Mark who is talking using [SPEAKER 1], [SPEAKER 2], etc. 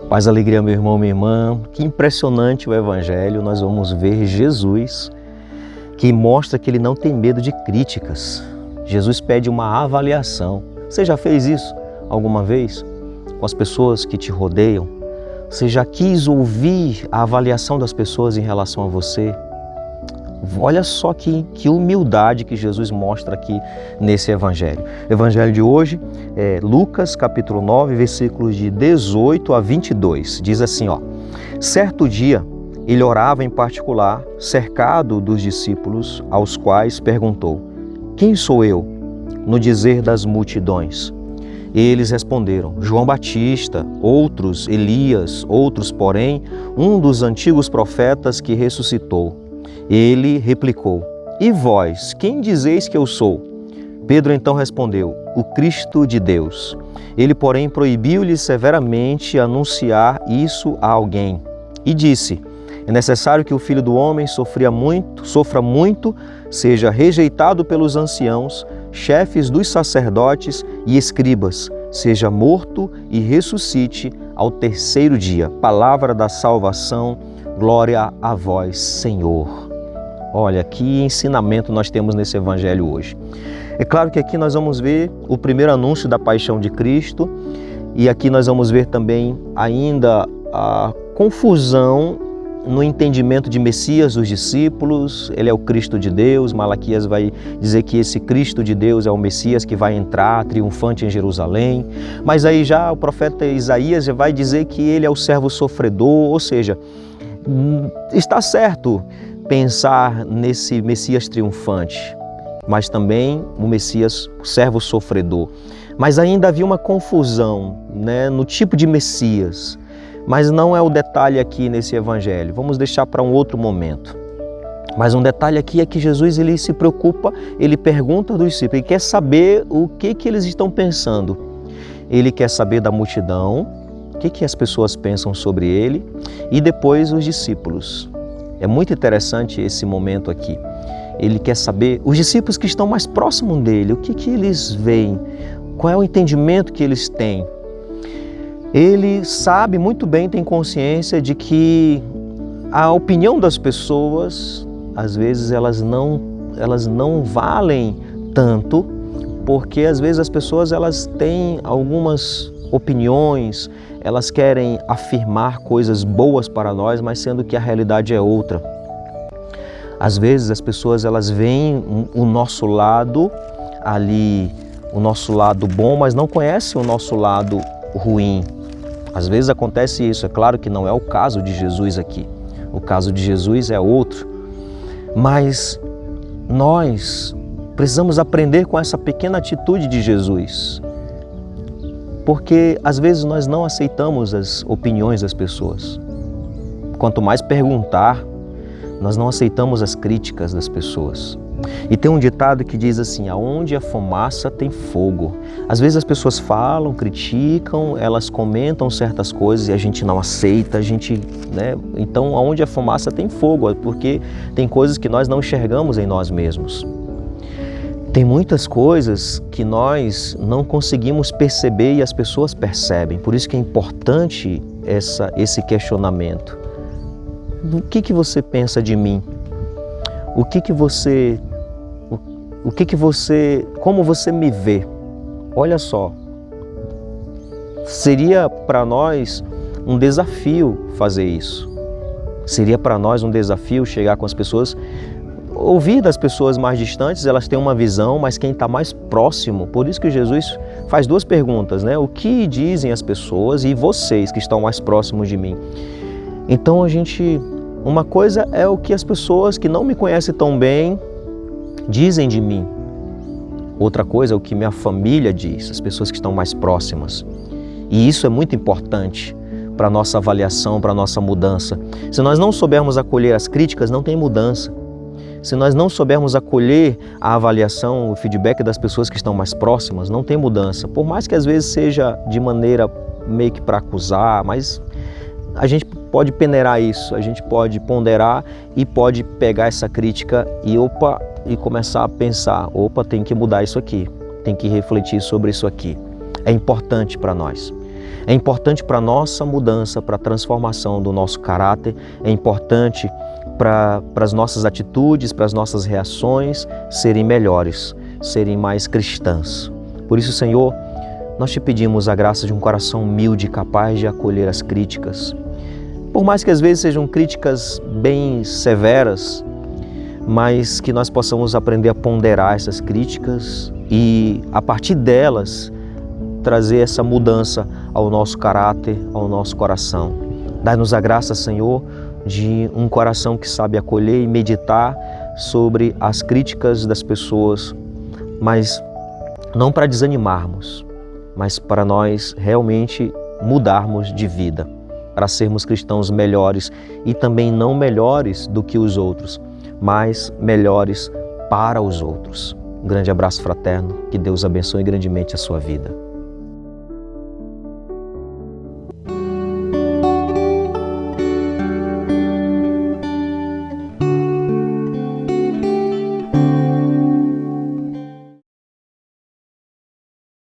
[SPEAKER 1] Paz, alegria, meu irmão, minha irmã. Que impressionante o Evangelho. Nós vamos ver Jesus que mostra que ele não tem medo de críticas. Jesus pede uma avaliação. Você já fez isso alguma vez com as pessoas que te rodeiam? Você já quis ouvir a avaliação das pessoas em relação a você? Olha só que humildade que Jesus mostra aqui nesse Evangelho. O Evangelho de hoje é Lucas, capítulo 9, versículos de 18 a 22. Diz assim, certo dia, ele orava em particular, cercado dos discípulos, aos quais perguntou: quem sou eu? No dizer das multidões. Eles responderam: João Batista, outros Elias, outros, porém, um dos antigos profetas que ressuscitou. Ele replicou: e vós, quem dizeis que eu sou? Pedro então respondeu: o Cristo de Deus. Ele, porém, proibiu-lhe severamente anunciar isso a alguém. E disse: é necessário que o Filho do Homem sofra muito, seja rejeitado pelos anciãos, chefes dos sacerdotes e escribas, seja morto e ressuscite ao terceiro dia. Palavra da salvação, glória a vós, Senhor. Olha, que ensinamento nós temos nesse Evangelho hoje. É claro que aqui nós vamos ver o primeiro anúncio da paixão de Cristo e aqui nós vamos ver também ainda a confusão no entendimento de Messias dos discípulos. Ele é o Cristo de Deus. Malaquias vai dizer que esse Cristo de Deus é o Messias que vai entrar triunfante em Jerusalém. Mas aí já o profeta Isaías já vai dizer que ele é o servo sofredor, ou seja, está certo pensar nesse Messias triunfante, mas também o Messias, o servo sofredor. Mas ainda havia uma confusão, no tipo de Messias. Mas não é o detalhe aqui nesse Evangelho. Vamos deixar para um outro momento. Mas um detalhe aqui é que Jesus ele se preocupa, ele pergunta dos discípulos, ele quer saber o que eles estão pensando. Ele quer saber da multidão, o que as pessoas pensam sobre ele, e depois os discípulos. É muito interessante esse momento aqui. Ele quer saber, os discípulos que estão mais próximos dele, o que eles veem, qual é o entendimento que eles têm. Ele sabe muito bem, tem consciência de que a opinião das pessoas, às vezes elas não valem tanto, porque às vezes as pessoas elas têm algumas opiniões, elas querem afirmar coisas boas para nós, mas sendo que a realidade é outra. Às vezes as pessoas elas veem o nosso lado ali, o nosso lado bom, mas não conhecem o nosso lado ruim. Às vezes acontece isso, é claro que não é o caso de Jesus aqui. O caso de Jesus é outro. Mas nós precisamos aprender com essa pequena atitude de Jesus. Porque às vezes nós não aceitamos as opiniões das pessoas. Quanto mais perguntar, nós não aceitamos as críticas das pessoas. E tem um ditado que diz assim: aonde a fumaça tem fogo. Às vezes as pessoas falam, criticam, elas comentam certas coisas e a gente não aceita, Então, aonde a fumaça tem fogo, porque tem coisas que nós não enxergamos em nós mesmos. Tem muitas coisas que nós não conseguimos perceber e as pessoas percebem. Por isso que é importante esse questionamento. O que você pensa de mim? Como você me vê? Olha só, seria para nós um desafio fazer isso. Seria para nós um desafio chegar com as pessoas, ouvir das pessoas mais distantes, elas têm uma visão, mas quem está mais próximo, por isso que Jesus faz duas perguntas, O que dizem as pessoas e vocês que estão mais próximos de mim? Então uma coisa é o que as pessoas que não me conhecem tão bem dizem de mim. Outra coisa é o que minha família diz, as pessoas que estão mais próximas. E isso é muito importante para a nossa avaliação, para a nossa mudança. Se nós não soubermos acolher as críticas, não tem mudança. Se nós não soubermos acolher a avaliação, o feedback das pessoas que estão mais próximas, não tem mudança. Por mais que às vezes seja de maneira meio que para acusar, mas a gente pode peneirar isso, a gente pode ponderar e pode pegar essa crítica e começar a pensar, tem que mudar isso aqui, tem que refletir sobre isso aqui. É importante para nós. É importante para a nossa mudança, para a transformação do nosso caráter, é importante para as nossas atitudes, para as nossas reações serem melhores, serem mais cristãs. Por isso, Senhor, nós te pedimos a graça de um coração humilde, capaz de acolher as críticas. Por mais que às vezes sejam críticas bem severas, mas que nós possamos aprender a ponderar essas críticas e, a partir delas, trazer essa mudança ao nosso caráter, ao nosso coração. Dá-nos a graça, Senhor, de um coração que sabe acolher e meditar sobre as críticas das pessoas, mas não para desanimarmos, mas para nós realmente mudarmos de vida, para sermos cristãos melhores e também não melhores do que os outros, mas melhores para os outros. Um grande abraço fraterno, que Deus abençoe grandemente a sua vida.